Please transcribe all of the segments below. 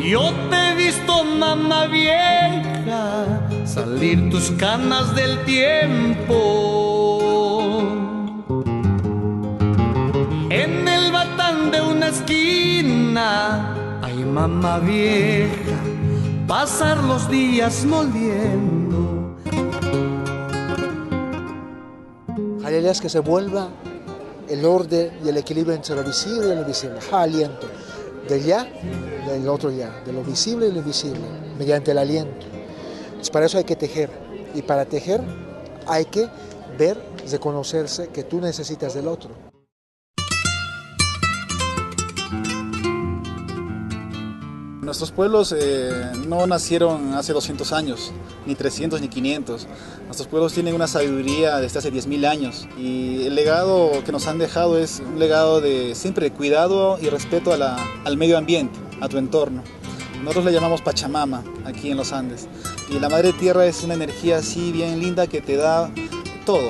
Yo te he visto, mamá vieja, salir tus canas del tiempo. En el batán de una esquina, ay mamá vieja, pasar los días moliendo. Jalilea es que se vuelva el orden y el equilibrio entre lo visible y lo invisible. Aliento. Del ya, del otro ya. De lo visible y lo invisible. Mediante el aliento. Entonces, para eso hay que tejer. Y para tejer hay que ver, reconocerse que tú necesitas del otro. Nuestros pueblos no nacieron hace 200 años, ni 300 ni 500. Nuestros pueblos tienen una sabiduría desde hace 10.000 años y el legado que nos han dejado es un legado de siempre cuidado y respeto al medio ambiente, a tu entorno. Nosotros le llamamos Pachamama aquí en los Andes y la Madre Tierra es una energía así bien linda que te da todo.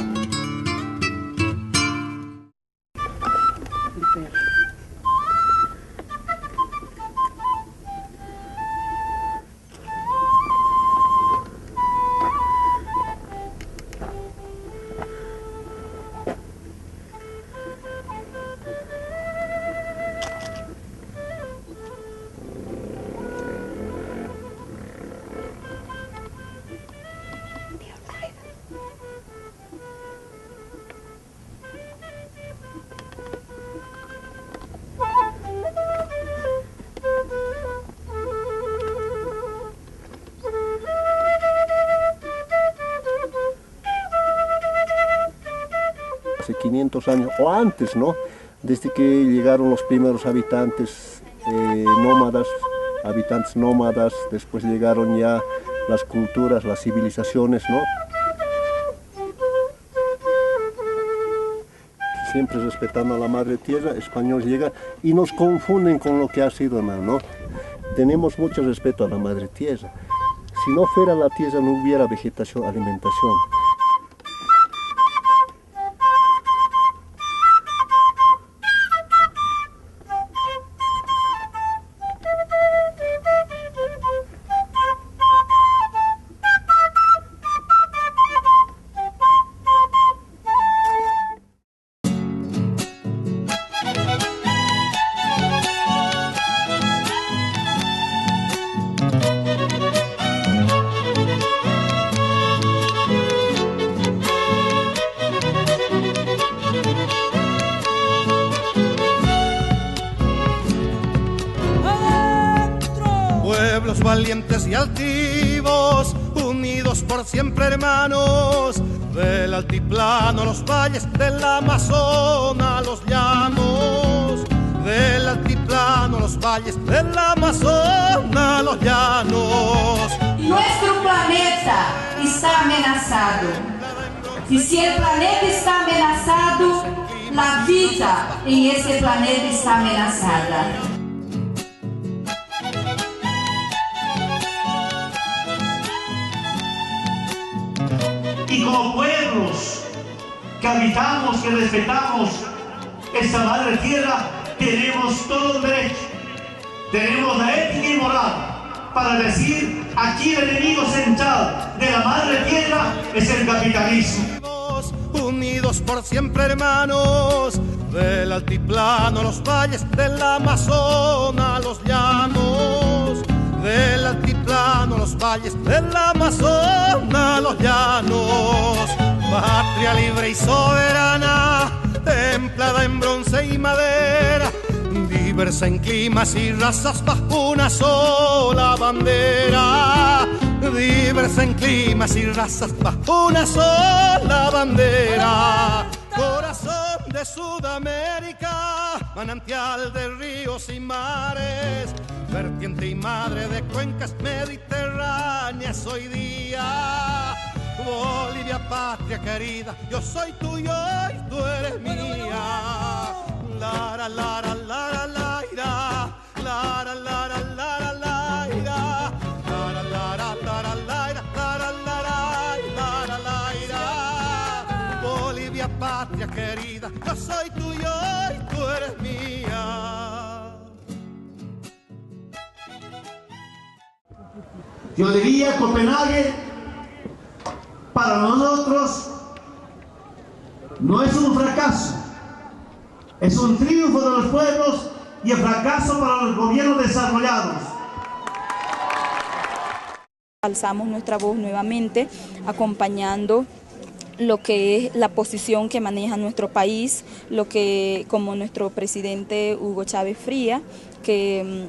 Hace 500 años o antes, ¿no? Desde que llegaron los primeros habitantes nómadas, después llegaron ya las culturas, las civilizaciones, ¿no? Siempre respetando a la madre tierra, español llega y nos confunden con lo que ha sido, ¿no? Tenemos mucho respeto a la madre tierra. Si no fuera la tierra no hubiera vegetación, alimentación. Pueblos valientes y altivos, unidos por siempre hermanos, del altiplano a los valles, del Amazonas a los llanos, del altiplano a los valles, del Amazonas a los llanos. Nuestro planeta está amenazado. Y si el planeta está amenazado, la vida en ese planeta está amenazada. Y como pueblos que habitamos, que respetamos esta madre tierra, tenemos todo el derecho, tenemos la ética y moral para decir: aquí el enemigo central de la madre tierra es el capitalismo. Unidos por siempre hermanos, del altiplano a los valles, del Amazonas a los llanos, del altiplano a los valles, del Amazonas a los llanos. Patria libre y soberana, templada en bronce y madera, diversa en climas y razas bajo una sola bandera. Diversa en climas y razas bajo una sola bandera. Corazón de Sudamérica, manantial de ríos y mares, vertiente y madre de cuencas mediterráneas hoy día. Bolivia, patria querida, yo soy tuyo y tú eres mía. Lara, lara, lara, lara, lara, lara, lara, lara, lara, lara, lara, lara, lara, lara. Bolivia, patria querida, yo soy tuyo y tú eres mía. Yo diría, Copenhague, para nosotros, no es un fracaso, es un triunfo de los pueblos y el fracaso para los gobiernos desarrollados. Alzamos nuestra voz nuevamente, acompañando lo que es la posición que maneja nuestro país, lo que como nuestro presidente Hugo Chávez Frías, que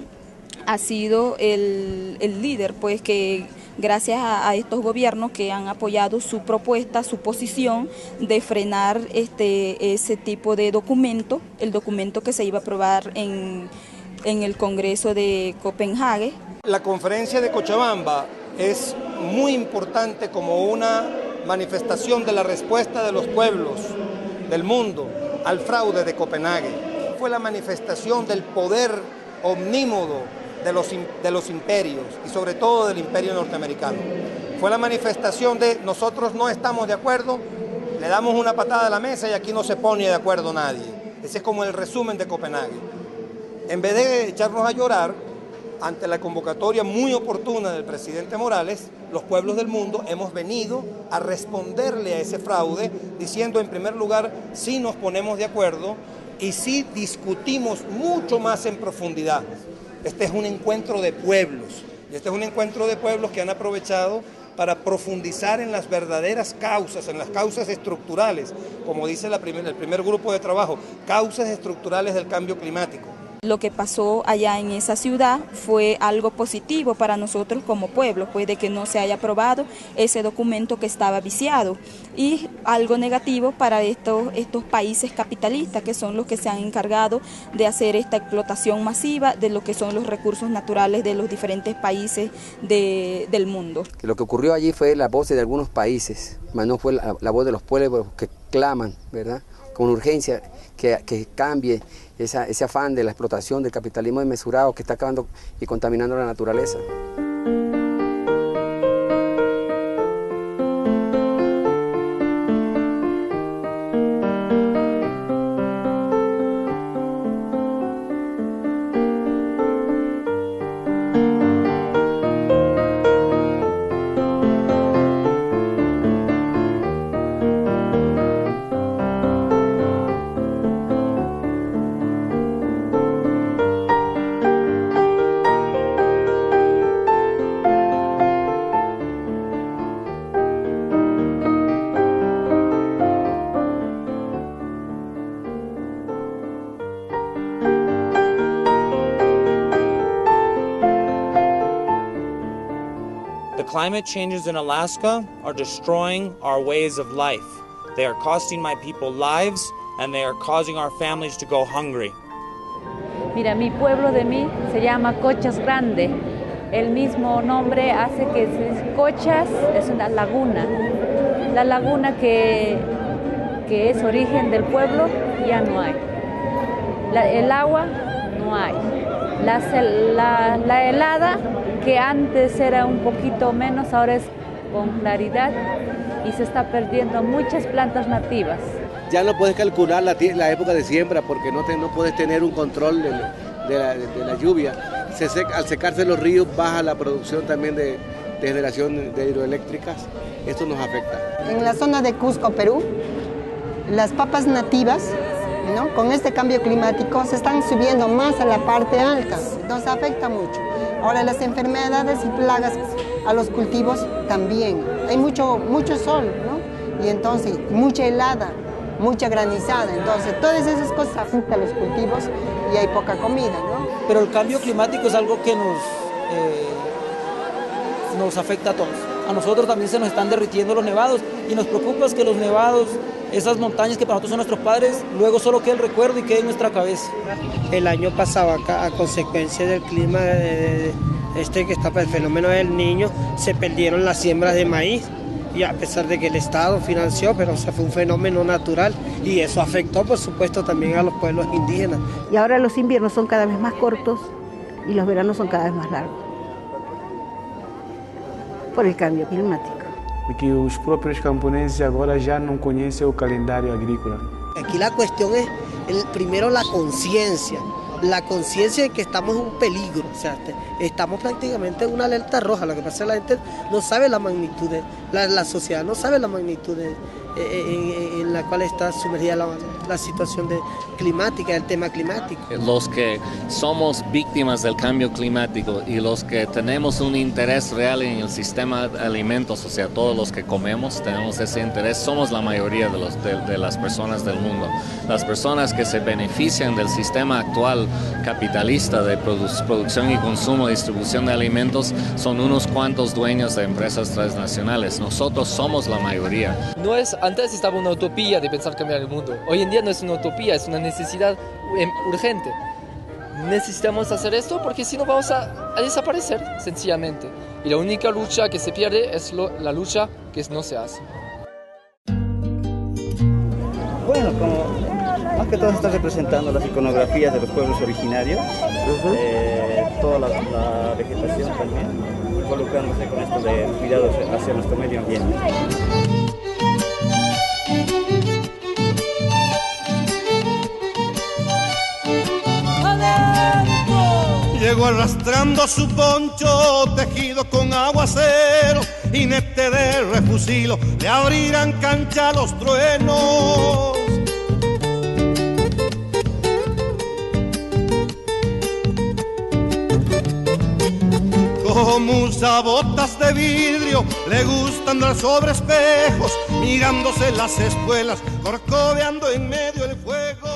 ha sido el líder, pues que gracias a estos gobiernos que han apoyado su propuesta, su posición de frenar ese tipo de documento, el documento que se iba a aprobar en el Congreso de Copenhague. La conferencia de Cochabamba es muy importante como una manifestación de la respuesta de los pueblos del mundo al fraude de Copenhague. Fue la manifestación del poder omnímodo de los imperios y sobre todo del imperio norteamericano. Fue la manifestación de nosotros no estamos de acuerdo, le damos una patada a la mesa y aquí no se pone de acuerdo nadie. Ese es como el resumen de Copenhague. En vez de echarnos a llorar, ante la convocatoria muy oportuna del presidente Morales, los pueblos del mundo hemos venido a responderle a ese fraude, diciendo en primer lugar, sí nos ponemos de acuerdo y sí discutimos mucho más en profundidad. Este es un encuentro de pueblos, y este es un encuentro de pueblos que han aprovechado para profundizar en las verdaderas causas, en las causas estructurales, como dice el primer grupo de trabajo, causas estructurales del cambio climático. Lo que pasó allá en esa ciudad fue algo positivo para nosotros como pueblo, pues de que no se haya aprobado ese documento que estaba viciado, y algo negativo para estos países capitalistas que son los que se han encargado de hacer esta explotación masiva de lo que son los recursos naturales de los diferentes países del mundo. Lo que ocurrió allí fue la voz de algunos países, mas no fue la voz de los pueblos que claman, ¿verdad?, con urgencia que cambie ese afán de la explotación del capitalismo desmesurado que está acabando y contaminando la naturaleza. Climate changes in Alaska are destroying our ways of life. They are costing my people lives and they are causing our families to go hungry. Mira, mi pueblo de mí se llama Cochas Grande. El mismo nombre hace que Cochas es una laguna. La laguna que es origen del pueblo ya no hay. El agua no hay. La helada, que antes era un poquito menos, ahora es con claridad y se está perdiendo muchas plantas nativas. Ya no puedes calcular la época de siembra porque no puedes tener un control de la lluvia. Al secarse los ríos baja la producción también de generación de hidroeléctricas. Esto nos afecta. En la zona de Cusco, Perú, las papas nativas, ¿no?, con este cambio climático se están subiendo más a la parte alta, entonces afecta mucho. Ahora las enfermedades y plagas a los cultivos también. Hay mucho sol, ¿no? Y entonces mucha helada, mucha granizada. Entonces todas esas cosas afectan a los cultivos y hay poca comida, ¿no? Pero el cambio climático es algo que nos afecta a todos. A nosotros también se nos están derritiendo los nevados y nos preocupa que los nevados, esas montañas que para nosotros son nuestros padres, luego solo quede el recuerdo y quede en nuestra cabeza. El año pasado acá, a consecuencia del clima que está el fenómeno del Niño, se perdieron las siembras de maíz y a pesar de que el Estado financió, pero fue un fenómeno natural y eso afectó por supuesto también a los pueblos indígenas. Y ahora los inviernos son cada vez más cortos y los veranos son cada vez más largos por el cambio climático. Porque os próprios camponeses agora já não conhecem o calendário agrícola. Aquí la cuestión es primero la conciencia, la conciencia de que estamos en un peligro, o sea, estamos prácticamente en una alerta roja. Lo que pasa es que la gente no sabe la magnitud, la sociedad no sabe la magnitud en la cual está sumergida la situación climática, el tema climático. Los que somos víctimas del cambio climático y los que tenemos un interés real en el sistema de alimentos, o sea, todos los que comemos tenemos ese interés, somos la mayoría de las personas del mundo. Las personas que se benefician del sistema actual capitalista de producción y consumo, distribución de alimentos, son unos cuantos dueños de empresas transnacionales. Nosotros somos la mayoría. Antes estaba una utopía de pensar cambiar el mundo. Hoy en día no es una utopía, es una necesidad urgente. Necesitamos hacer esto porque si no vamos a desaparecer, sencillamente. Y la única lucha que se pierde es la lucha que no se hace. Bueno, como más que todo se están representando las iconografías de los pueblos originarios, toda la vegetación también, involucrándose con esto de cuidados hacia nuestro medio ambiente. Llegó arrastrando su poncho tejido con aguacero, jinete de refusilo, le abrirán cancha a los truenos. Como usa botas de vidrio, le gusta andar sobre espejos, mirándose las espuelas, corcoveando en medio del fuego.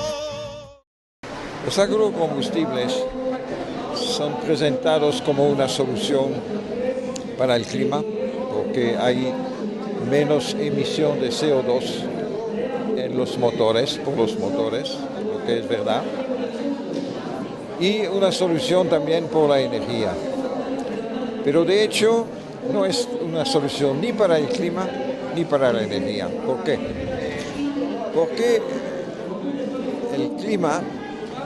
Los agrocombustibles son presentados como una solución para el clima, porque hay menos emisión de CO2 en los motores, por los motores, lo que es verdad, y una solución también por la energía. Pero de hecho no es una solución ni para el clima ni para la energía. ¿Por qué? Porque el clima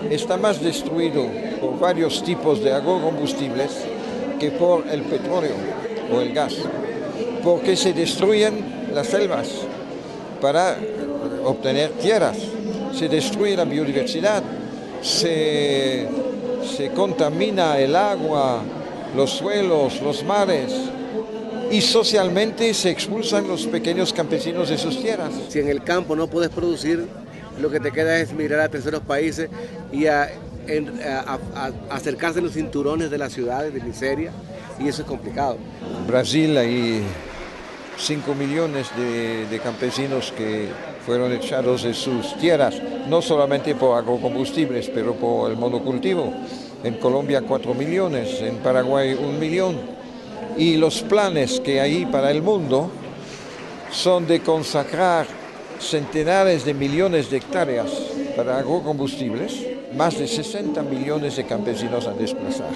está más destruido por varios tipos de agrocombustibles que por el petróleo o el gas, porque se destruyen las selvas para obtener tierras, se destruye la biodiversidad, se contamina el agua, los suelos, los mares, y socialmente se expulsan los pequeños campesinos de sus tierras. Si en el campo no puedes producir, lo que te queda es migrar a terceros países y a acercarse a los cinturones de las ciudades de miseria, y eso es complicado. En Brasil hay 5 millones de campesinos que fueron echados de sus tierras, no solamente por agrocombustibles, pero por el monocultivo. En Colombia 4 millones, en Paraguay 1 millón. Y los planes que hay para el mundo son de consagrar centenares de millones de hectáreas para agrocombustibles, más de 60 millones de campesinos a desplazar.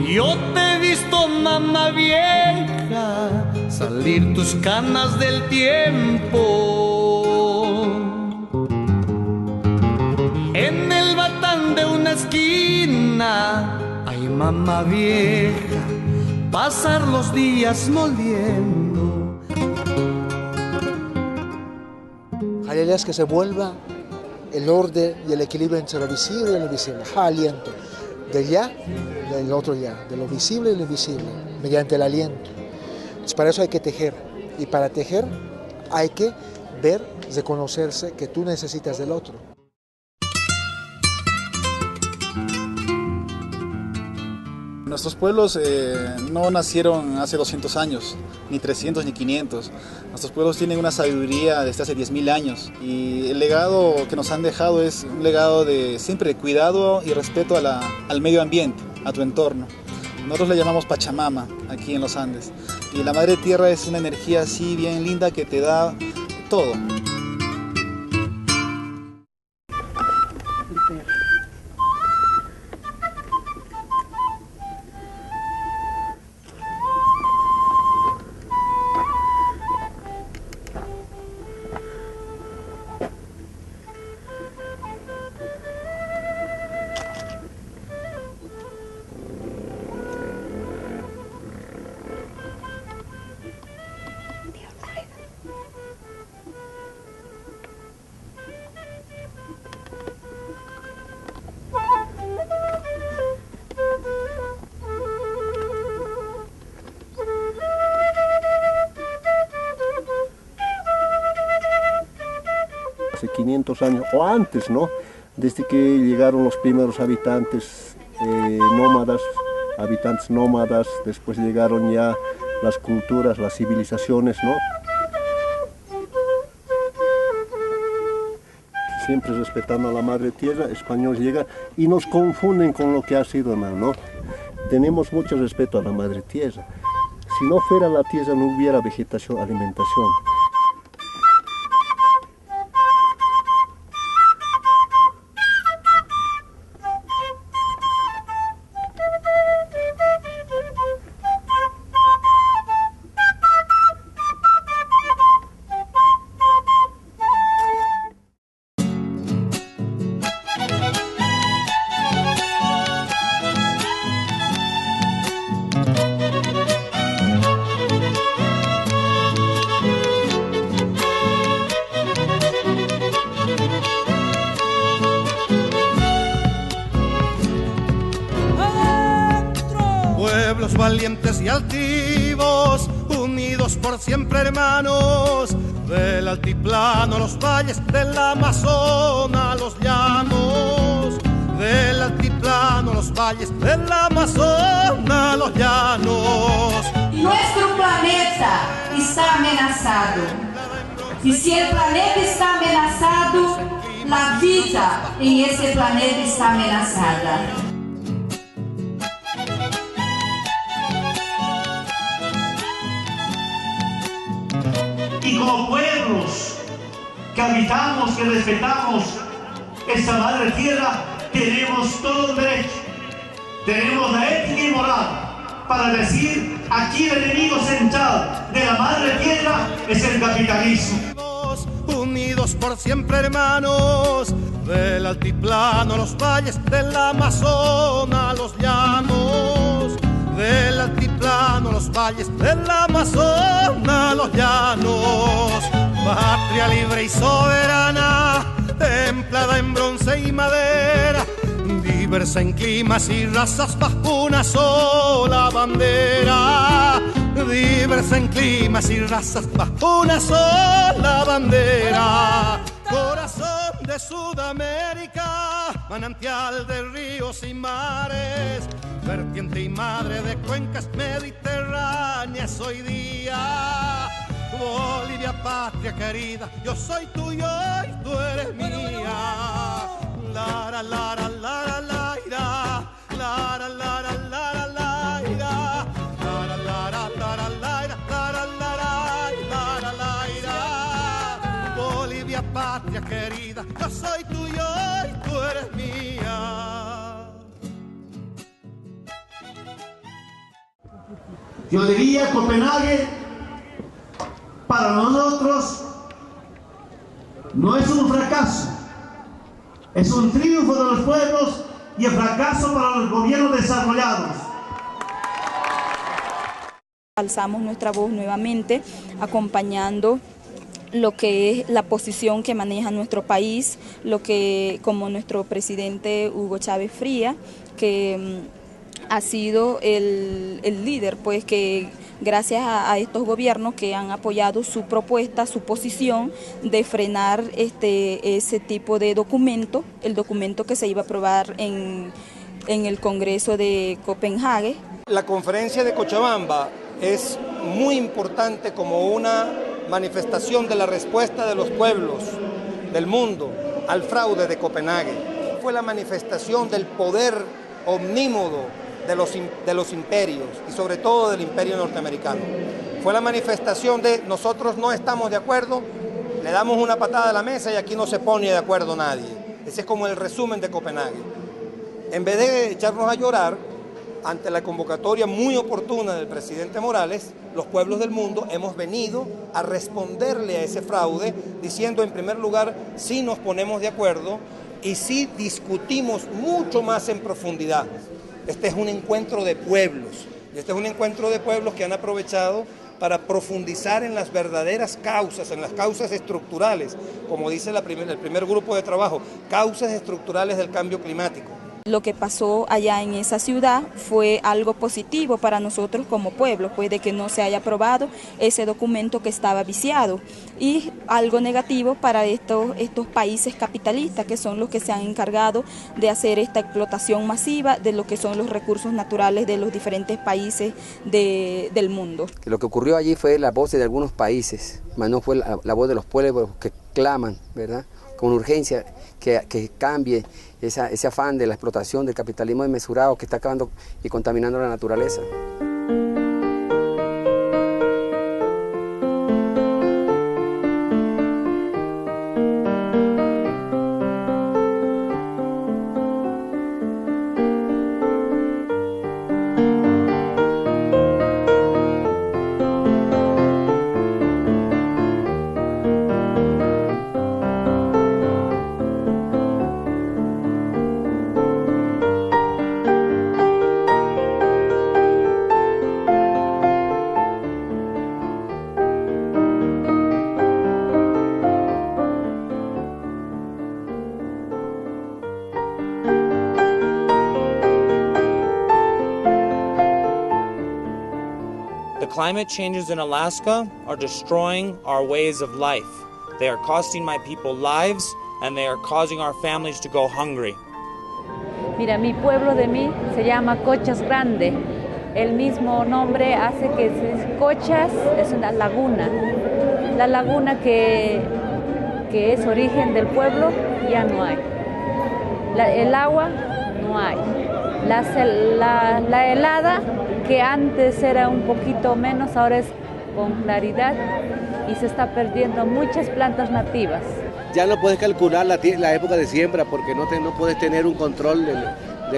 Yo te he visto, mamá vieja, salir tus canas del tiempo. En el batán de una esquina, ay mamá vieja, pasar los días moliendo. Jalilea es que se vuelva el orden y el equilibrio entre lo visible y lo invisible. Aliento. Del ya, del otro ya, de lo visible y lo invisible, mediante el aliento. Entonces, para eso hay que tejer. Y para tejer hay que ver, reconocerse que tú necesitas del otro. Nuestros pueblos no nacieron hace 200 años, ni 300 ni 500. Nuestros pueblos tienen una sabiduría desde hace 10.000 años y el legado que nos han dejado es un legado de siempre cuidado y respeto al medio ambiente, a tu entorno. Nosotros le llamamos Pachamama aquí en los Andes y la Madre Tierra es una energía así bien linda que te da todo. Hace 500 años o antes, ¿no? Desde que llegaron los primeros habitantes nómadas, después llegaron ya las culturas, las civilizaciones, ¿no? Siempre respetando a la Madre Tierra, español llega y nos confunden con lo que ha sido, ¿no? Tenemos mucho respeto a la Madre Tierra. Si no fuera la tierra no hubiera vegetación, alimentación. Pueblos valientes y altivos, unidos por siempre hermanos, del altiplano los valles, del Amazonas los llanos, del altiplano los valles, del Amazonas los llanos. Nuestro planeta está amenazado. Y si el planeta está amenazado, la vida en ese planeta está amenazada. Y como pueblos que habitamos, que respetamos esta madre tierra, tenemos todo el derecho, tenemos la ética y moral para decir: aquí el enemigo central de la madre tierra es el capitalismo. Unidos por siempre hermanos, del altiplano los valles, del Amazonas los llanos, del altiplano los valles, del Amazonas los llanos. Patria libre y soberana, templada en bronce y madera, diversa en climas y razas bajo una sola bandera. Diversa en climas y razas bajo una sola bandera. Corazón de Sudamérica, manantial de ríos y mares, vertiente y madre de cuencas mediterráneas hoy día. Bolivia, patria querida, yo soy tuyo y tú eres mía. Lara, lara, lara, lara, lara, lara, lara, lara, lara, lara, lara, lara, lara. Bolivia, patria querida, yo soy tuyo y tú eres mía. Yo diría Copenhague para nosotros no es un fracaso, es un triunfo de los pueblos y el fracaso para los gobiernos desarrollados. Alzamos nuestra voz nuevamente acompañando lo que es la posición que maneja nuestro país, lo que como nuestro presidente Hugo Chávez Frías, que ha sido el líder, pues que gracias a estos gobiernos que han apoyado su propuesta, su posición de frenar ese tipo de documento, el documento que se iba a aprobar en el Congreso de Copenhague. La conferencia de Cochabamba es muy importante como una manifestación de la respuesta de los pueblos del mundo al fraude de Copenhague. Fue la manifestación del poder omnímodo de los imperios y sobre todo del imperio norteamericano. Fue la manifestación de nosotros no estamos de acuerdo, le damos una patada a la mesa y aquí no se pone de acuerdo nadie. Ese es como el resumen de Copenhague. En vez de echarnos a llorar ante la convocatoria muy oportuna del presidente Morales, los pueblos del mundo hemos venido a responderle a ese fraude diciendo en primer lugar sí nos ponemos de acuerdo y sí discutimos mucho más en profundidad. Este es un encuentro de pueblos, y este es un encuentro de pueblos que han aprovechado para profundizar en las verdaderas causas, en las causas estructurales, como dice el primer grupo de trabajo, causas estructurales del cambio climático. Lo que pasó allá en esa ciudad fue algo positivo para nosotros como pueblo, pues de que no se haya aprobado ese documento que estaba viciado, y algo negativo para estos países capitalistas que son los que se han encargado de hacer esta explotación masiva de lo que son los recursos naturales de los diferentes países del mundo. Lo que ocurrió allí fue la voz de algunos países, mas no fue la voz de los pueblos que claman, ¿verdad?, con urgencia que cambie ese afán de la explotación del capitalismo desmesurado que está acabando y contaminando la naturaleza. Climate changes in Alaska are destroying our ways of life. They are costing my people lives and they are causing our families to go hungry. Mira, mi pueblo de mí se llama Cochas Grande. El mismo nombre hace que Cochas es una laguna. La laguna que es origen del pueblo ya no hay. El agua no hay. La helada que antes era un poquito menos, ahora es con claridad y se está perdiendo muchas plantas nativas. Ya no puedes calcular la época de siembra porque no puedes tener un control de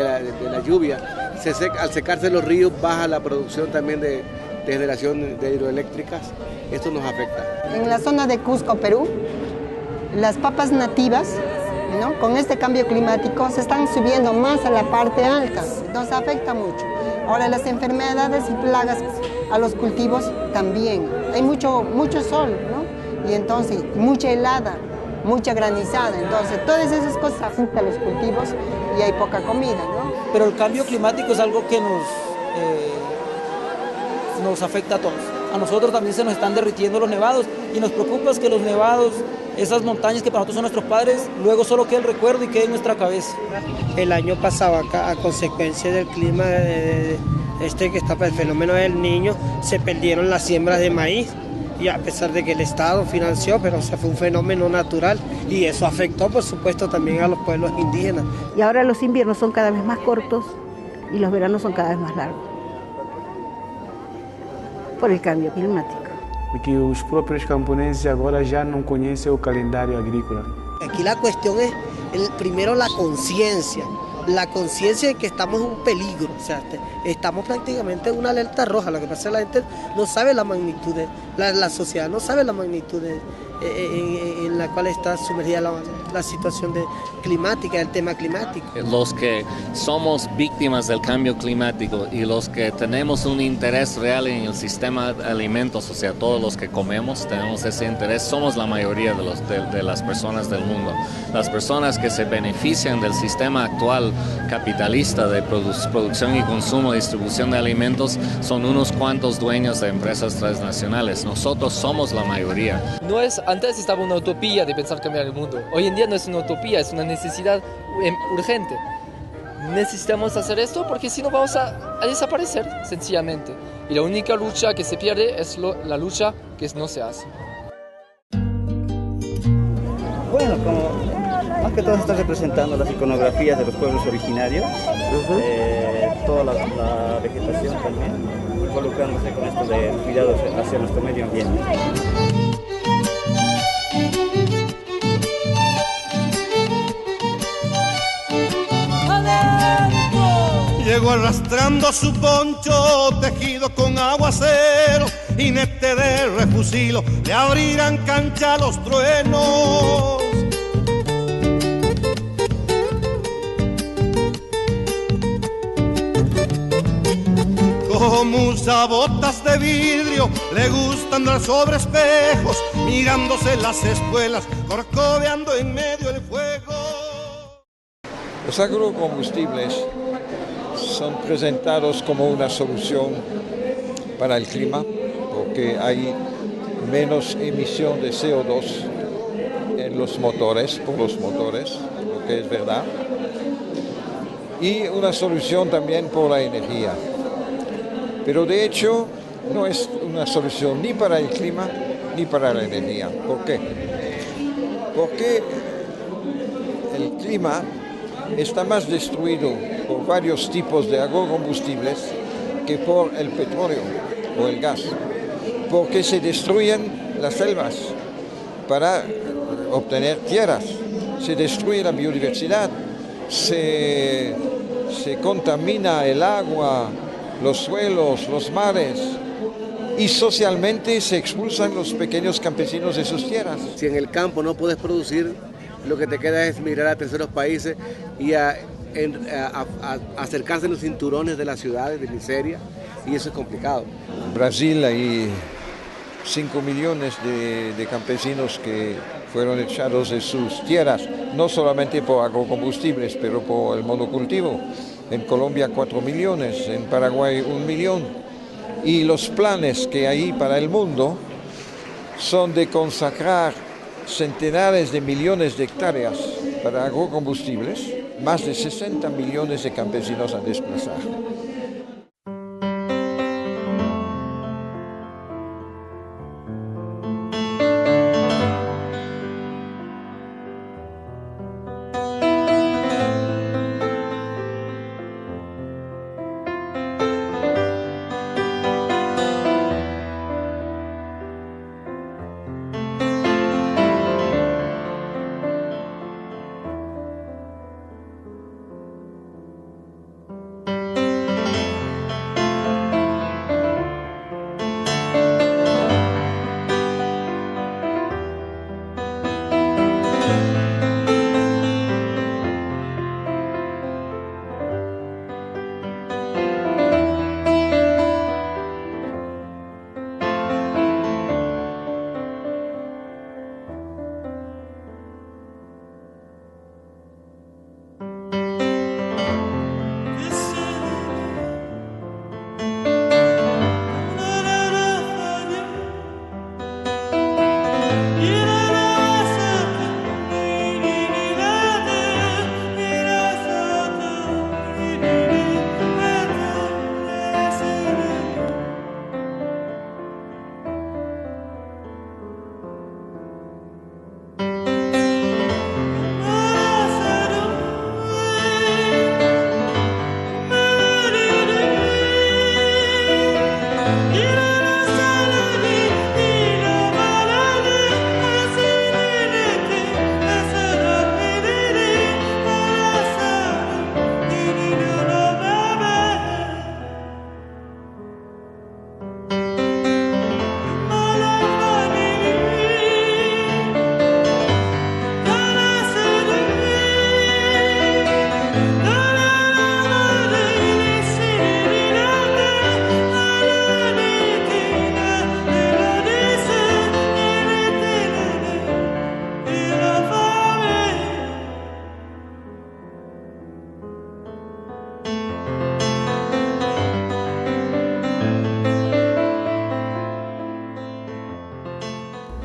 la lluvia. Al secarse los ríos baja la producción también de generación de hidroeléctricas. Esto nos afecta. En la zona de Cusco, Perú, las papas nativas, ¿no?, con este cambio climático se están subiendo más a la parte alta, entonces afecta mucho. Ahora las enfermedades y plagas a los cultivos también. Hay mucho sol, ¿no? Y entonces mucha helada, mucha granizada. Entonces todas esas cosas afectan a los cultivos y hay poca comida, ¿no? Pero el cambio climático es algo que nos afecta a todos. A nosotros también se nos están derritiendo los nevados y nos preocupa que los nevados, esas montañas que para nosotros son nuestros padres, luego solo queda el recuerdo y queda en nuestra cabeza. El año pasado acá, a consecuencia del clima que está el fenómeno del Niño, se perdieron las siembras de maíz y a pesar de que el Estado financió, pero fue un fenómeno natural y eso afectó por supuesto también a los pueblos indígenas. Y ahora los inviernos son cada vez más cortos y los veranos son cada vez más largos por el cambio climático. Porque os próprios camponeses agora já não conhecem o calendário agrícola. Aquí la cuestión es primero la conciencia, la conciencia de que estamos en un peligro, o sea, estamos prácticamente en una alerta roja. Lo que pasa es que la gente no sabe la magnitud, la sociedad no sabe la magnitud en la cual está sumergida la situación climática, el tema climático. Los que somos víctimas del cambio climático y los que tenemos un interés real en el sistema de alimentos, o sea, todos los que comemos tenemos ese interés, somos la mayoría de las personas del mundo. Las personas que se benefician del sistema actual capitalista de producción y consumo, distribución de alimentos, son unos cuantos dueños de empresas transnacionales. Nosotros somos la mayoría. Antes estaba una utopía de pensar cambiar el mundo. Hoy en día no es una utopía, es una necesidad urgente. Necesitamos hacer esto porque si no vamos a desaparecer, sencillamente. Y la única lucha que se pierde es la lucha que no se hace. Bueno, como más que todo se están representando las iconografías de los pueblos originarios, toda la vegetación también, involucrándose con esto de cuidados hacia nuestro medio ambiente. Llegó arrastrando su poncho tejido con aguacero, jinete de refusilo, le abrirán cancha a los truenos. Como usa botas de vidrio, le gusta andar sobre espejos, mirándose las espuelas, corcoveando en medio del fuego. Los agrocombustibles son presentados como una solución para el clima, porque hay menos emisión de CO2 en los motores, por los motores, lo que es verdad, y una solución también por la energía. Pero de hecho no es una solución ni para el clima ni para la energía. ¿Por qué? Porque el clima está más destruido por varios tipos de agrocombustibles que por el petróleo o el gas, porque se destruyen las selvas para obtener tierras, se destruye la biodiversidad, se contamina el agua, los suelos, los mares, y socialmente se expulsan los pequeños campesinos de sus tierras. Si en el campo no puedes producir, lo que te queda es mirar a terceros países y a acercarse a los cinturones de las ciudades de miseria, y eso es complicado. En Brasil hay 5 millones de campesinos que fueron echados de sus tierras, no solamente por agrocombustibles, pero por el monocultivo. En Colombia 4 millones, en Paraguay 1 millón. Y los planes que hay para el mundo son de consagrar centenares de millones de hectáreas para agrocombustibles, más de 60 millones de campesinos a desplazar.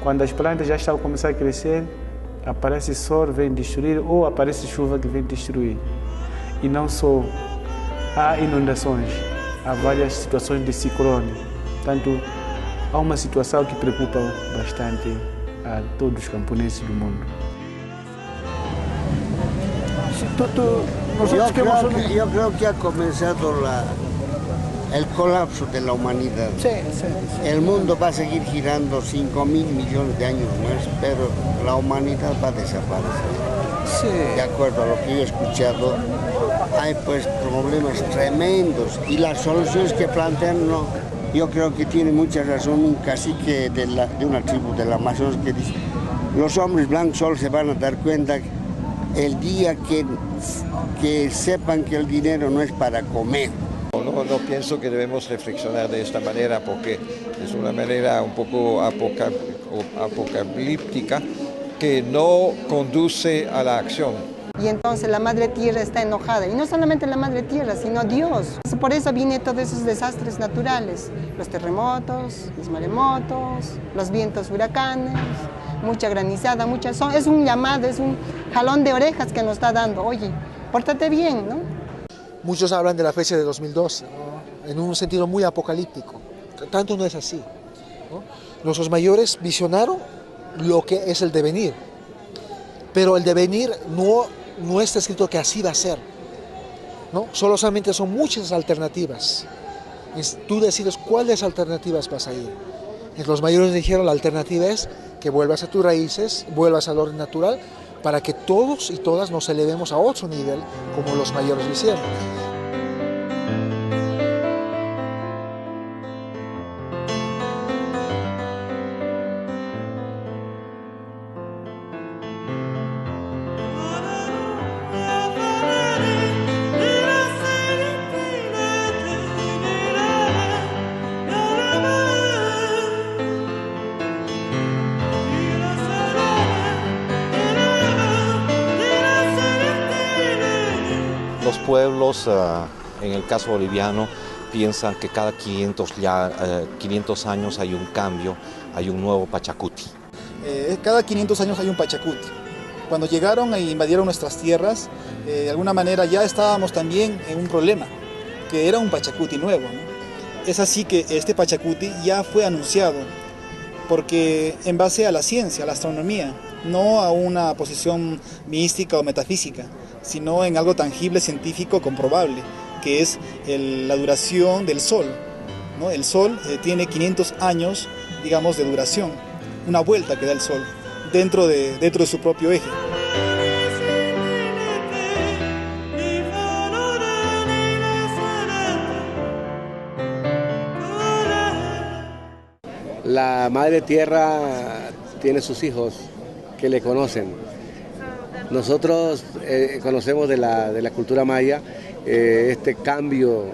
Quando as plantas já estão a começar a crescer, aparece sol, vem destruir, ou aparece chuva que vem destruir. E não só, há inundações, há várias situações de ciclone. Portanto, há uma situação que preocupa bastante a todos os camponeses do mundo. Yo creo que ha comenzado el colapso de la humanidad. Sí, sí, sí. El mundo va a seguir girando 5.000 millones de años más, pero la humanidad va a desaparecer. Sí. De acuerdo a lo que yo he escuchado, hay pues problemas tremendos y las soluciones que plantean no. Yo creo que tiene mucha razón un cacique de una tribu del Amazonas que dice: los hombres blancos solo se van a dar cuenta el día que sepan que el dinero no es para comer. No pienso que debemos reflexionar de esta manera porque es una manera un poco apocalíptica que no conduce a la acción. Y entonces la Madre Tierra está enojada, y no solamente la Madre Tierra, sino Dios. Por eso vienen todos esos desastres naturales, los terremotos, los maremotos, los vientos huracanes, mucha granizada, es un llamado, es un jalón de orejas que nos está dando: oye, pórtate bien, ¿no? Muchos hablan de la fecha de 2012, ¿no? En un sentido muy apocalíptico. Tanto no es así, ¿no? Nuestros mayores visionaron lo que es el devenir, pero el devenir no está escrito que así va a ser, ¿no? Solamente son muchas alternativas. Tú decides cuáles alternativas vas a ir. Los mayores dijeron: la alternativa es que vuelvas a tus raíces, vuelvas al orden natural, para que todos y todas nos elevemos a otro nivel, como los mayores lo hicieron. Los pueblos, en el caso boliviano, piensan que cada 500 años hay un cambio, hay un nuevo Pachacuti. Cada 500 años hay un Pachacuti. Cuando llegaron e invadieron nuestras tierras, de alguna manera ya estábamos también en un problema, que era un Pachacuti nuevo, ¿no? Es así que este Pachacuti ya fue anunciado, porque en base a la ciencia, a la astronomía, no a una posición mística o metafísica, sino en algo tangible, científico, comprobable, que es la duración del Sol, ¿no? El Sol tiene 500 años, digamos, de duración, una vuelta que da el Sol dentro de su propio eje. La Madre Tierra tiene sus hijos que le conocen. Nosotros conocemos de la cultura maya este cambio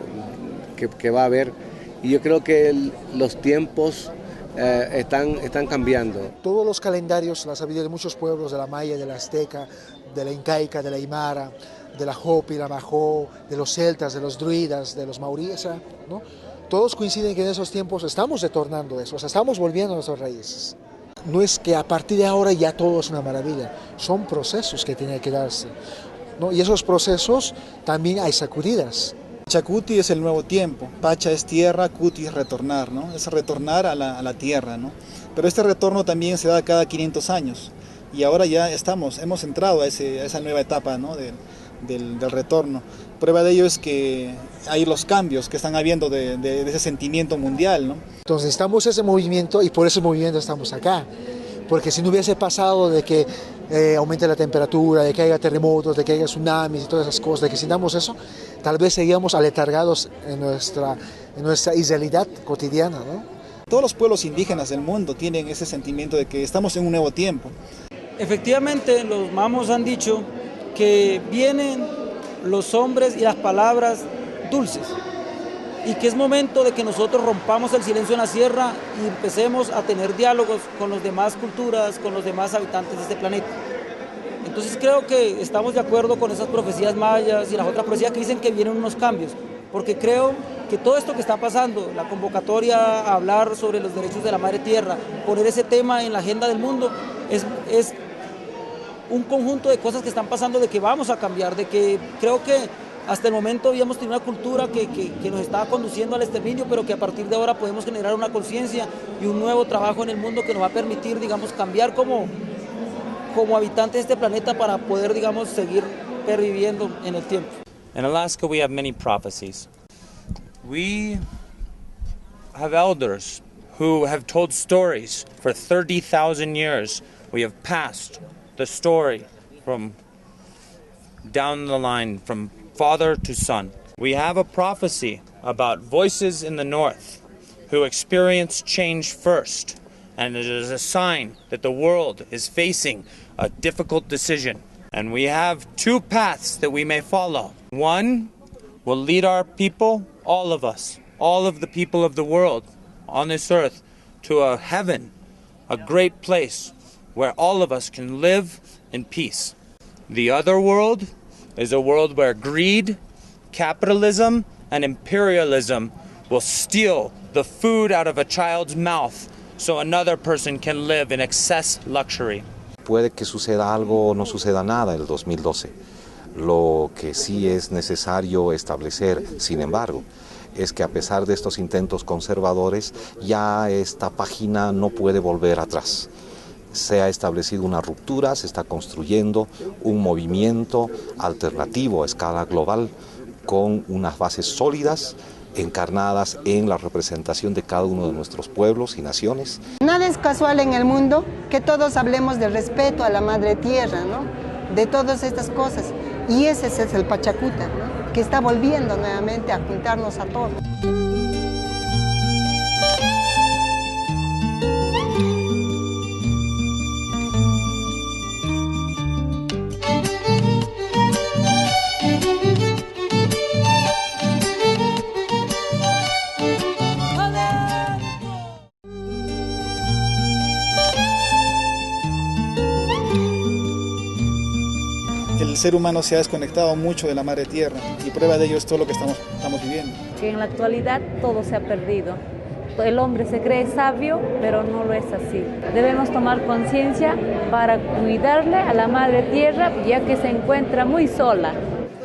que va a haber, y yo creo que los tiempos están cambiando. Todos los calendarios, la sabiduría de muchos pueblos, de la maya, de la azteca, de la incaica, de la aymara, de la hopi, la majó, de los celtas, de los druidas, de los maoríes, ¿no? Todos coinciden que en esos tiempos estamos retornando eso, o sea, estamos volviendo a nuestras raíces. No es que a partir de ahora ya todo es una maravilla, son procesos que tienen que darse, ¿no? Y esos procesos también hay sacudidas. Pachacuti es el nuevo tiempo, Pacha es tierra, Cuti es retornar, ¿no? Es retornar a la tierra, ¿no? Pero este retorno también se da cada 500 años y ahora ya hemos entrado a esa nueva etapa, ¿no? del retorno. Prueba de ello es que hay los cambios que están habiendo de ese sentimiento mundial, ¿no? Entonces estamos en ese movimiento y por ese movimiento estamos acá, porque si no hubiese pasado de que aumente la temperatura, de que haya terremotos, de que haya tsunamis y todas esas cosas, de que sintamos eso, tal vez seguíamos aletargados en nuestra idealidad cotidiana, ¿no? Todos los pueblos indígenas del mundo tienen ese sentimiento de que estamos en un nuevo tiempo. Efectivamente, los mamos han dicho que vienen los hombres y las palabras dulces, y que es momento de que nosotros rompamos el silencio en la sierra y empecemos a tener diálogos con las demás culturas, con los demás habitantes de este planeta. Entonces creo que estamos de acuerdo con esas profecías mayas y las otras profecías que dicen que vienen unos cambios, porque creo que todo esto que está pasando, la convocatoria a hablar sobre los derechos de la madre tierra, poner ese tema en la agenda del mundo, es un conjunto de cosas que están pasando, de que vamos a cambiar, de que creo que hasta el momento habíamos tenido una cultura que nos estaba conduciendo al exterminio, pero que a partir de ahora podemos generar una conciencia y un nuevo trabajo en el mundo que nos va a permitir, digamos, cambiar como habitantes de este planeta para poder, digamos, seguir perviviendo en el tiempo. In Alaska, we have many prophecies. We have elders who have told stories for 30,000 years. We have passed the story from down the line, from father to son. We have a prophecy about voices in the north who experience change first, and it is a sign that the world is facing a difficult decision. And we have two paths that we may follow. One will lead our people, all of us, all of the people of the world on this earth, to a heaven, a great place where all of us can live in peace. The other world is a world where greed, capitalism, and imperialism will steal the food out of a child's mouth so another person can live in excess luxury. Puede que suceda algo o no suceda nada en el 2012. Lo que sí es necesario establecer, sin embargo, es que a pesar de estos intentos conservadores, ya esta página no puede volver atrás. Se ha establecido una ruptura, se está construyendo un movimiento alternativo a escala global con unas bases sólidas, encarnadas en la representación de cada uno de nuestros pueblos y naciones. Nada es casual en el mundo que todos hablemos del respeto a la madre tierra, ¿no? De todas estas cosas. Y ese es el Pachacuta, ¿no? Que está volviendo nuevamente a juntarnos a todos. El ser humano se ha desconectado mucho de la madre tierra y prueba de ello es todo lo que estamos viviendo. Que en la actualidad todo se ha perdido. El hombre se cree sabio, pero no lo es así. Debemos tomar conciencia para cuidarle a la madre tierra, ya que se encuentra muy sola.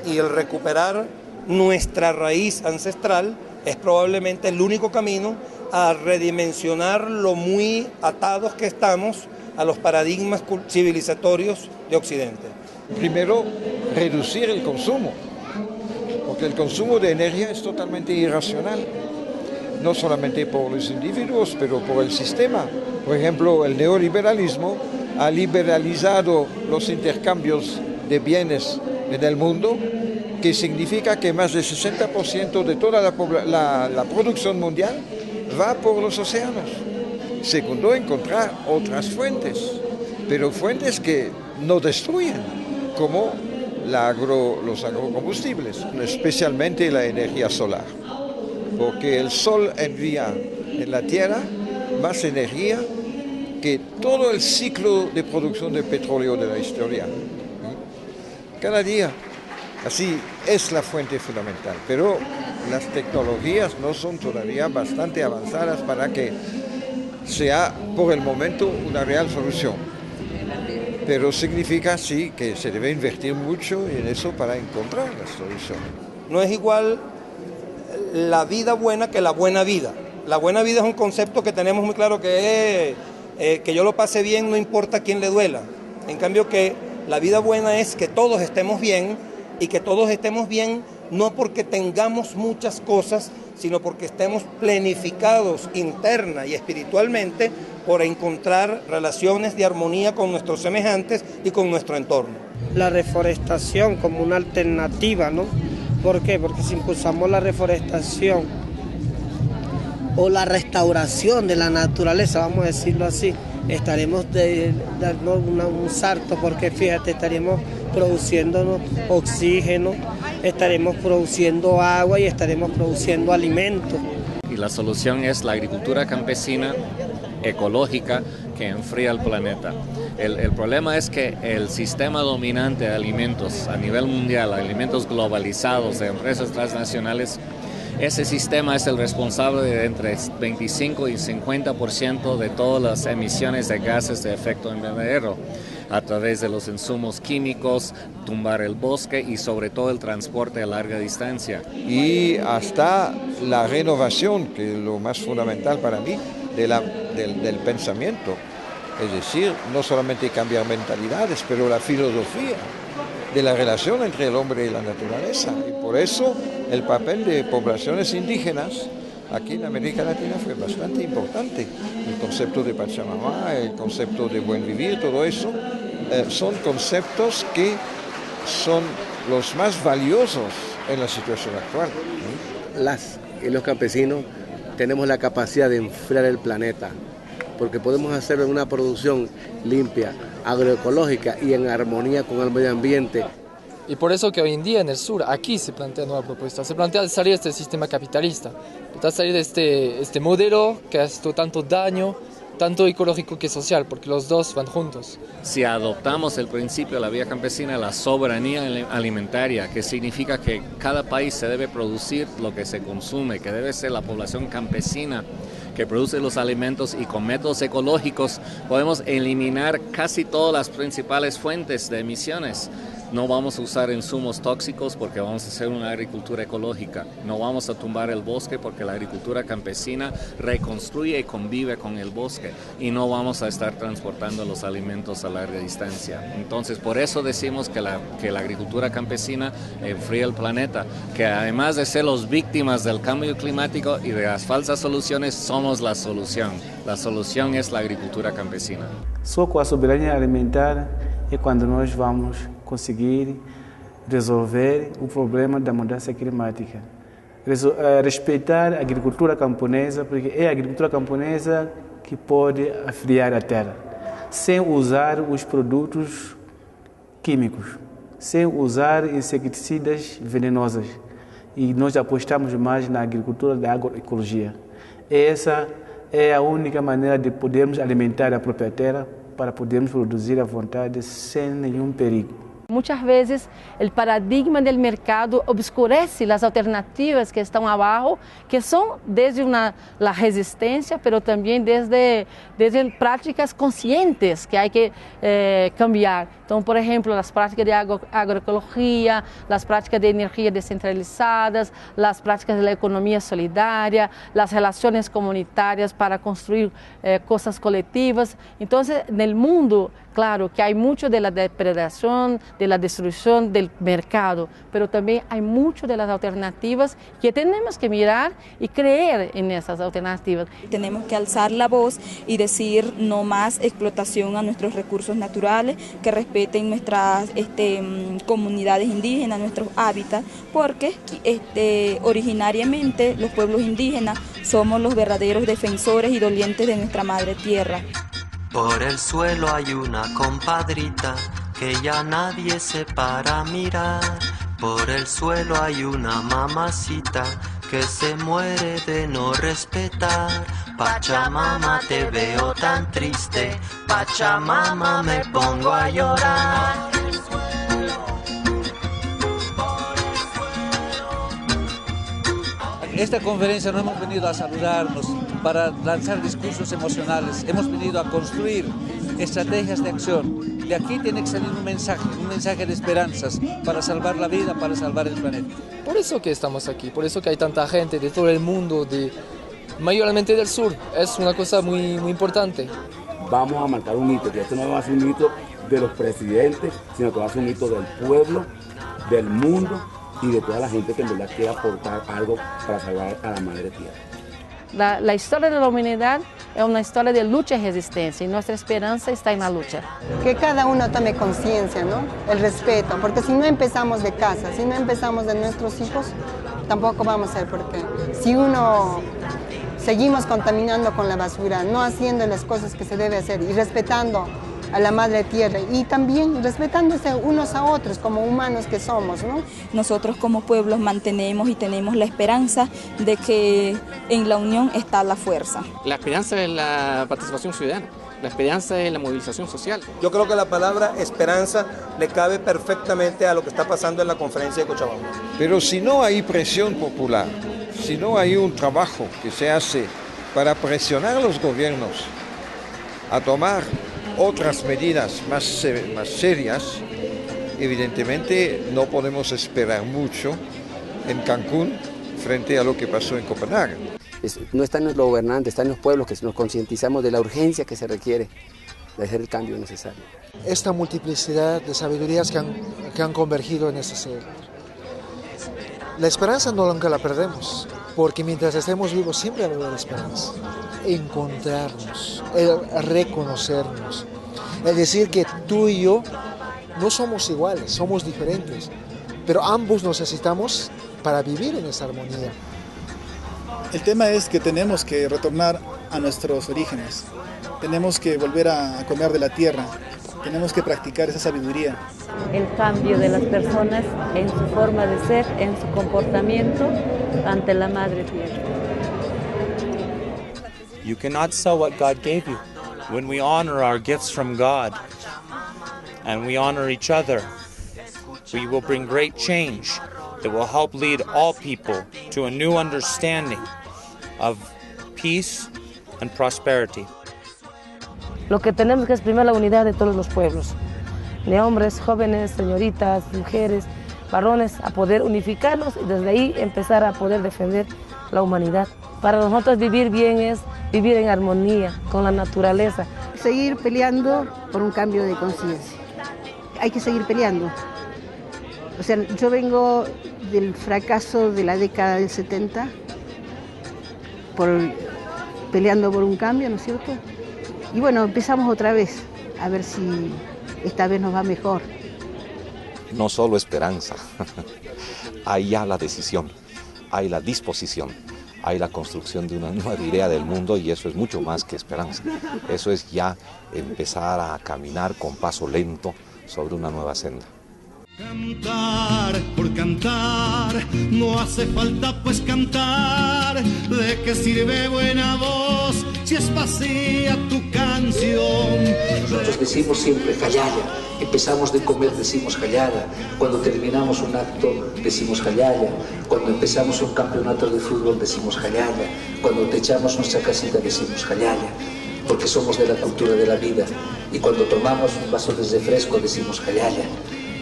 Y el recuperar nuestra raíz ancestral es probablemente el único camino a redimensionar lo muy atados que estamos a los paradigmas civilizatorios de Occidente. Primero, reducir el consumo, porque el consumo de energía es totalmente irracional, no solamente por los individuos, pero por el sistema. Por ejemplo, el neoliberalismo ha liberalizado los intercambios de bienes en el mundo, que significa que más del 60% de toda la producción mundial va por los océanos. Segundo, encontrar otras fuentes, pero fuentes que no destruyen, como los agrocombustibles, especialmente la energía solar, porque el sol envía en la tierra más energía que todo el ciclo de producción de petróleo de la historia. Cada día, así es la fuente fundamental, pero las tecnologías no son todavía bastante avanzadas para que sea por el momento una real solución. Pero significa sí que se debe invertir mucho en eso para encontrar la solución. No es igual la vida buena que la buena vida. La buena vida es un concepto que tenemos muy claro que yo lo pase bien, no importa a quién le duela. En cambio que la vida buena es que todos estemos bien, y que todos estemos bien no porque tengamos muchas cosas, sino porque estemos planificados interna y espiritualmente por encontrar relaciones de armonía con nuestros semejantes y con nuestro entorno. La reforestación como una alternativa, ¿no? ¿Por qué? Porque si impulsamos la reforestación o la restauración de la naturaleza, vamos a decirlo así, estaremos dando un salto, porque fíjate, estaremos produciendo oxígeno, estaremos produciendo agua y estaremos produciendo alimentos. Y la solución es la agricultura campesina, ecológica, que enfría el planeta. El problema es que el sistema dominante de alimentos a nivel mundial, alimentos globalizados de empresas transnacionales, Ese sistema es el responsable de entre 25 y 50% de todas las emisiones de gases de efecto invernadero, a través de los insumos químicos, tumbar el bosque y sobre todo el transporte a larga distancia. Y hasta la renovación, que es lo más fundamental para mí, del pensamiento. Es decir, no solamente cambiar mentalidades, pero la filosofía de la relación entre el hombre y la naturaleza. Y por eso el papel de poblaciones indígenas aquí en América Latina fue bastante importante. El concepto de Pachamama, el concepto de buen vivir, todo eso, son conceptos que son los más valiosos en la situación actual. Las y los campesinos tenemos la capacidad de enfriar el planeta, porque podemos hacer una producción limpia, agroecológica y en armonía con el medio ambiente. Y por eso que hoy en día en el sur, aquí se plantea nueva propuesta, se plantea salir de este sistema capitalista, salir de este modelo que ha hecho tanto daño, tanto ecológico que social, porque los dos van juntos. Si adoptamos el principio de la vía campesina, la soberanía alimentaria, que significa que cada país se debe producir lo que se consume, que debe ser la población campesina que produce los alimentos, y con métodos ecológicos podemos eliminar casi todas las principales fuentes de emisiones. No vamos a usar insumos tóxicos porque vamos a hacer una agricultura ecológica. No vamos a tumbar el bosque porque la agricultura campesina reconstruye y convive con el bosque. Y no vamos a estar transportando los alimentos a larga distancia. Entonces, por eso decimos que la agricultura campesina enfría el planeta. Que además de ser las víctimas del cambio climático y de las falsas soluciones, somos la solución. La solución es la agricultura campesina. Só com a soberania alimentar é quando nós vamos conseguir resolver o problema da mudança climática. Respeitar a agricultura camponesa, porque é a agricultura camponesa que pode afriar a terra, sem usar os produtos químicos, sem usar inseticidas venenosos. E nós apostamos mais na agricultura da agroecologia. Essa é a única maneira de podermos alimentar a própria terra, para podermos producir à vontade sem nenhum perigo. Muchas veces el paradigma del mercado obscurece las alternativas que están abajo, que son desde la resistencia, pero también desde prácticas conscientes que hay que cambiar. Entonces, por ejemplo, las prácticas de agroecología, las prácticas de energía descentralizadas, las prácticas de la economía solidaria, las relaciones comunitarias para construir cosas colectivas. Entonces, en el mundo, claro que hay mucho de la depredación, de la destrucción del mercado, pero también hay mucho de las alternativas que tenemos que mirar y creer en esas alternativas. Tenemos que alzar la voz y decir no más explotación a nuestros recursos naturales, que respeten nuestras comunidades indígenas, nuestros hábitats, porque originariamente los pueblos indígenas somos los verdaderos defensores y dolientes de nuestra madre tierra. Por el suelo hay una compadrita que ya nadie se para a mirar. Por el suelo hay una mamacita que se muere de no respetar. Pachamama, te veo tan triste, Pachamama, me pongo a llorar. Esta conferencia no hemos venido a saludarnos para lanzar discursos emocionales, hemos venido a construir estrategias de acción. De aquí tiene que salir un mensaje de esperanzas para salvar la vida, para salvar el planeta. Por eso que estamos aquí, por eso que hay tanta gente de todo el mundo, mayormente del sur. Es una cosa muy, muy importante. Vamos a marcar un hito, que esto no va a ser un hito de los presidentes, sino que va a ser un hito del pueblo, del mundo y de toda la gente que en verdad quiere aportar algo para salvar a la madre tierra. La historia de la humanidad es una historia de lucha y resistencia, y nuestra esperanza está en la lucha. Que cada uno tome conciencia, ¿no? El respeto, porque si no empezamos de casa, si no empezamos de nuestros hijos, tampoco vamos a ver por qué. Si seguimos contaminando con la basura, no haciendo las cosas que se debe hacer y respetando a la madre tierra y también respetándose unos a otros como humanos que somos, ¿no? Nosotros como pueblos mantenemos y tenemos la esperanza de que en la unión está la fuerza. La esperanza es la participación ciudadana, la esperanza es la movilización social. Yo creo que la palabra esperanza le cabe perfectamente a lo que está pasando en la conferencia de Cochabamba. Pero si no hay presión popular, si no hay un trabajo que se hace para presionar a los gobiernos a tomar otras medidas más serias, evidentemente no podemos esperar mucho en Cancún frente a lo que pasó en Copenhague. No está en los gobernantes, está en los pueblos, que nos concientizamos de la urgencia que se requiere de hacer el cambio necesario. Esta multiplicidad de sabidurías que han convergido en este ser. La esperanza no nunca la perdemos, porque mientras estemos vivos siempre va a haber esperanza. Encontrarnos, reconocernos, es decir que tú y yo no somos iguales, somos diferentes, pero ambos nos necesitamos para vivir en esa armonía. El tema es que tenemos que retornar a nuestros orígenes, tenemos que volver a comer de la tierra, tenemos que practicar esa sabiduría. El cambio de las personas en su forma de ser, en su comportamiento ante la Madre Tierra. You cannot sell what God gave you. When we honor our gifts from God and we honor each other, we will bring great change that will help lead all people to a new understanding of peace and prosperity. Lo que tenemos que es primero la unidad de todos los pueblos, de hombres, jóvenes, señoritas, mujeres, varones, a poder unificarnos y desde ahí empezar a poder defender la humanidad. Para nosotros vivir bien es vivir en armonía con la naturaleza. Seguir peleando por un cambio de conciencia. Hay que seguir peleando. O sea, yo vengo del fracaso de la década del 70, peleando por un cambio, ¿no es cierto? Y bueno, empezamos otra vez, a ver si esta vez nos va mejor. No solo esperanza, hay ya la decisión, hay la disposición, hay la construcción de una nueva idea del mundo y eso es mucho más que esperanza. Eso es ya empezar a caminar con paso lento sobre una nueva senda. Cantar por cantar, no hace falta pues cantar. ¿De qué sirve buena voz si es vacía tu canción? Nosotros decimos siempre Jayaya, empezamos de comer decimos Jayaya, cuando terminamos un acto decimos Jayaya, cuando empezamos un campeonato de fútbol decimos Jayaya, cuando techamos nuestra casita decimos Jayaya, porque somos de la cultura de la vida, y cuando tomamos un vaso de refresco decimos Jayaya.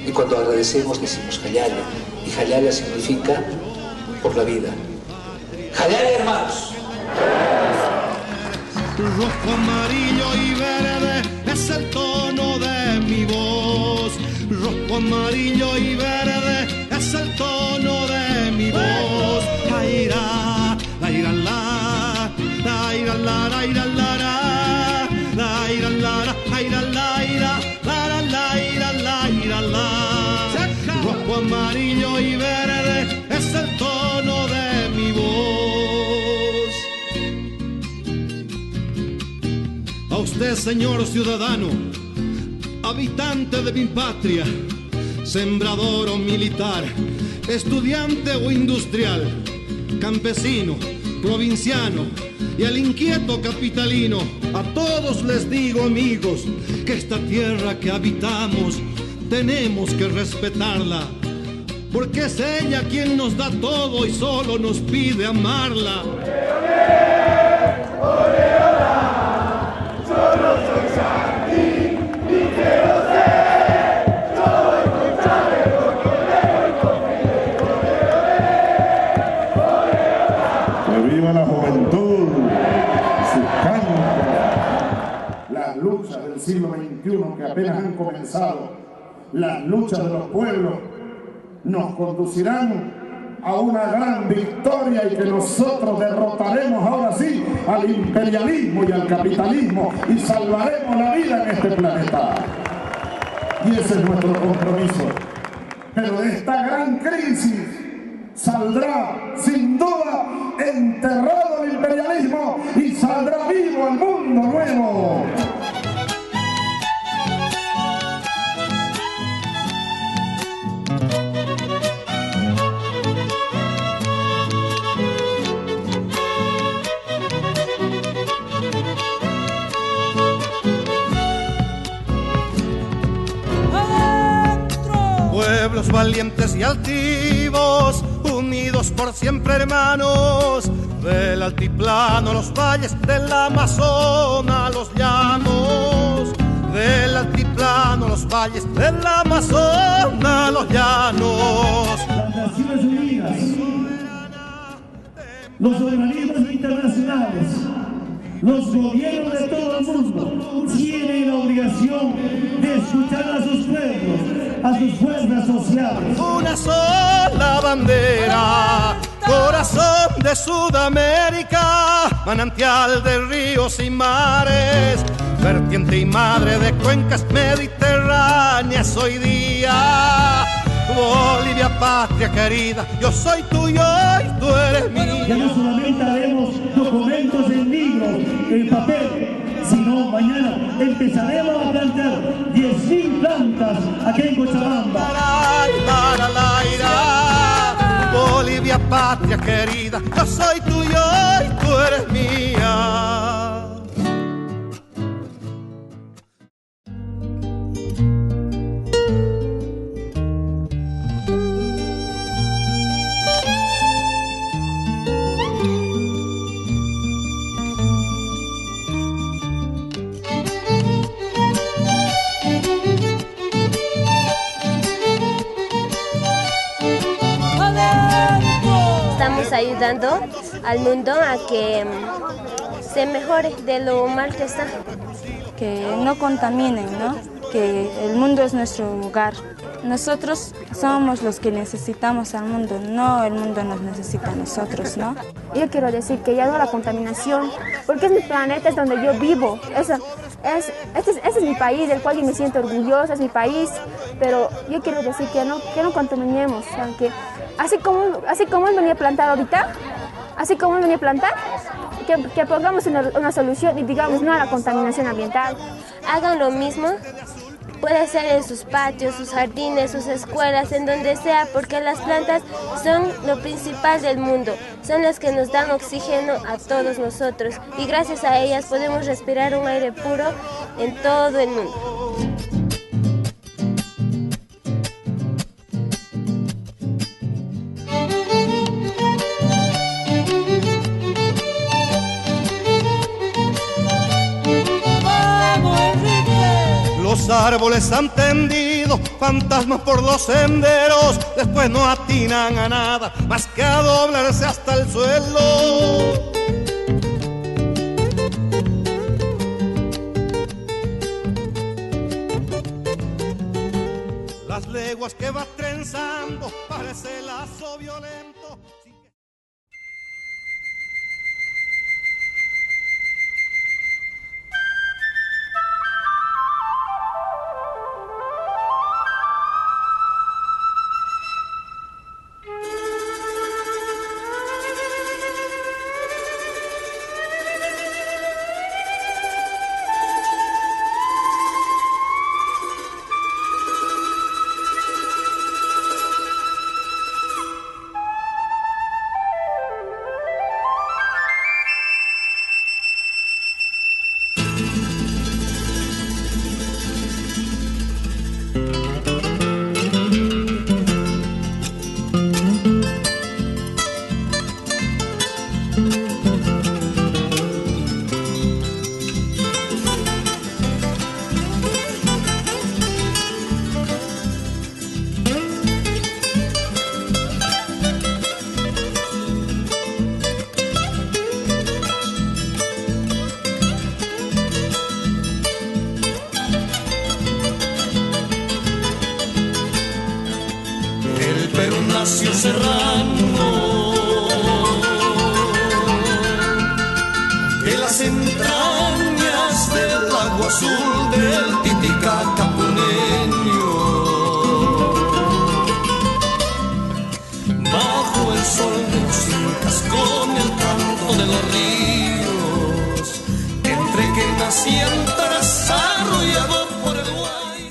Y cuando agradecemos decimos Jayaya, y Jayaya significa por la vida. Jayaya, hermanos. Rojo, amarillo y verde es el tono de mi voz. Rojo, amarillo y verde es el tono de mi voz. Aira, aira, la, aira, la, aira, la, aira, la, aira, la, rojo, amarillo y verde es el tono de mi voz. A usted, señor ciudadano, habitante de mi patria, sembrador o militar, estudiante o industrial, campesino, provinciano y al inquieto capitalino, a todos les digo, amigos, que esta tierra que habitamos tenemos que respetarla, porque es ella quien nos da todo y solo nos pide amarla. Que viva la juventud, sus cantos, las luchas del siglo XXI que apenas han comenzado. Las luchas de los pueblos nos conducirán a una gran victoria y que nosotros derrotaremos ahora sí al imperialismo y al capitalismo y salvaremos la vida en este planeta. Y ese es nuestro compromiso. Pero de esta gran crisis saldrá sin duda enterrado el imperialismo y saldrá vivo el mundo nuevo. Pueblos valientes y altivos, unidos unidos por siempre hermanos, del altiplano a los valles, del Amazonas a los llanos, del altiplano a los valles, del Amazonas a los llanos. Las Naciones Unidas, los organismos internacionales, los gobiernos de todo el mundo tienen la obligación de escuchar a sus pueblos, a sus fuerzas sociales. Una sola bandera, corazón de Sudamérica, manantial de ríos y mares, vertiente y madre de cuencas mediterráneas hoy día. Bolivia, patria querida, yo soy tuyo y tú eres mío. Ya no solamente haremos documentos en libros, en papel, sino mañana empezaremos a plantar 10.000 plantas aquí en Cochabamba. Bolivia, patria querida, yo soy tuyo y tú eres mía. Estamos ayudando al mundo a que se mejore de lo mal que está. Que no contaminen, ¿no? Que el mundo es nuestro hogar. Nosotros somos los que necesitamos al mundo, no el mundo nos necesita a nosotros, ¿no? Yo quiero decir que ya no la contaminación, porque es mi planeta, es donde yo vivo. Este es mi país, del cual yo me siento orgullosa, es mi país, pero yo quiero decir que no contaminemos, aunque así como él venía a plantar ahorita, así como él venía a plantar, que pongamos una solución y digamos no a la contaminación ambiental. Hagan lo mismo, puede ser en sus patios, sus jardines, sus escuelas, en donde sea, porque las plantas son lo principal del mundo, son las que nos dan oxígeno a todos nosotros y gracias a ellas podemos respirar un aire puro en todo el mundo. Los árboles han tendido fantasmas por los senderos, después no atinan a nada más que a doblarse hasta el suelo. Las leguas que va trenzando parece lazo violento. Serrano, que las entrañas del agua azul del Titicaca puneño, bajo el sol de los